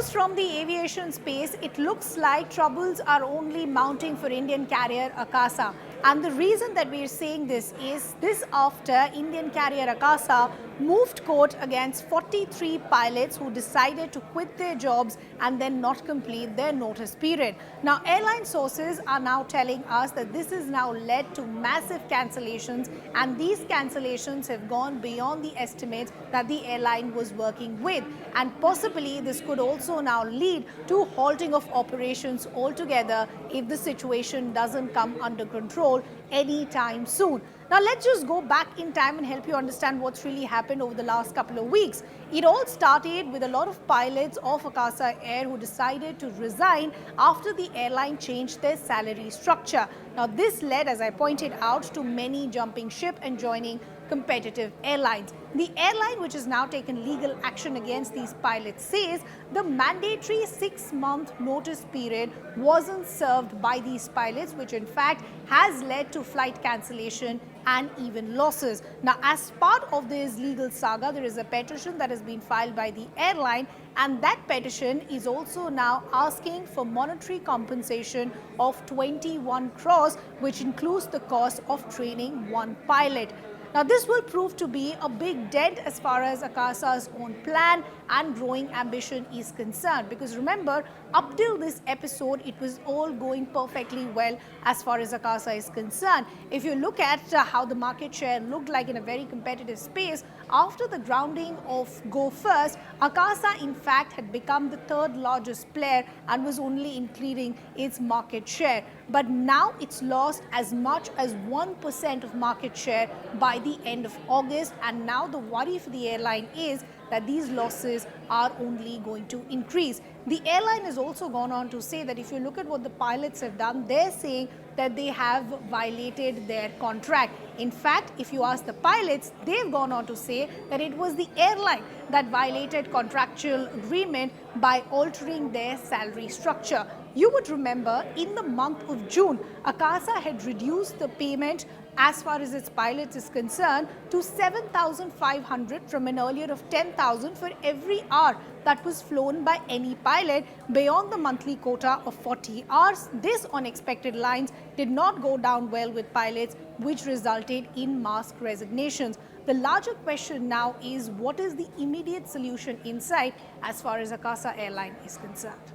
news from the aviation space, it looks like troubles are only mounting for Indian carrier Akasa. And the reason that we are saying this is this after Indian carrier Akasa moved court against 43 pilots who decided to quit their jobs and then not complete their notice period. Now, airline sources are now telling us that this has now led to massive cancellations, and these cancellations have gone beyond the estimates that the airline was working with. And possibly this could also now lead to halting of operations altogether if the situation doesn't come under control anytime soon. Now, let's just go back in time and help you understand what's really happened over the last couple of weeks. It all started with a lot of pilots of Akasa Air who decided to resign after the airline changed their salary structure. Now, this led, as I pointed out, to many jumping ship and joining competitive airlines. The airline, which has now taken legal action against these pilots, says the mandatory 6-month notice period wasn't served by these pilots, which in fact has led to flight cancellation and even losses. Now, as part of this legal saga, there is a petition that has been filed by the airline, and that petition is also now asking for monetary compensation of 21 crores, which includes the cost of training one pilot. Now, this will prove to be a big dent as far as Akasa's own plan and growing ambition is concerned. Because remember, up till this episode, it was all going perfectly well as far as Akasa is concerned. If you look at how the market share looked like in a very competitive space, after the grounding of Go First, Akasa in fact had become the third largest player and was only increasing its market share. But now it's lost as much as 1% of market share by the end of August, and now the worry for the airline is that these losses are only going to increase. The airline has also gone on to say that if you look at what the pilots have done, they're saying that they have violated their contract. In fact, if you ask the pilots, they've gone on to say that it was the airline that violated contractual agreement by altering their salary structure. You would remember in the month of June, Akasa had reduced the payment as far as its pilots is concerned to 7,500 from an earlier of 10,000 for every hour that was flown by any pilot beyond the monthly quota of 40 hours. This on expected lines did not go down well with pilots, which resulted in mass resignations. The larger question now is what is the immediate solution in sight as far as Akasa Airline is concerned?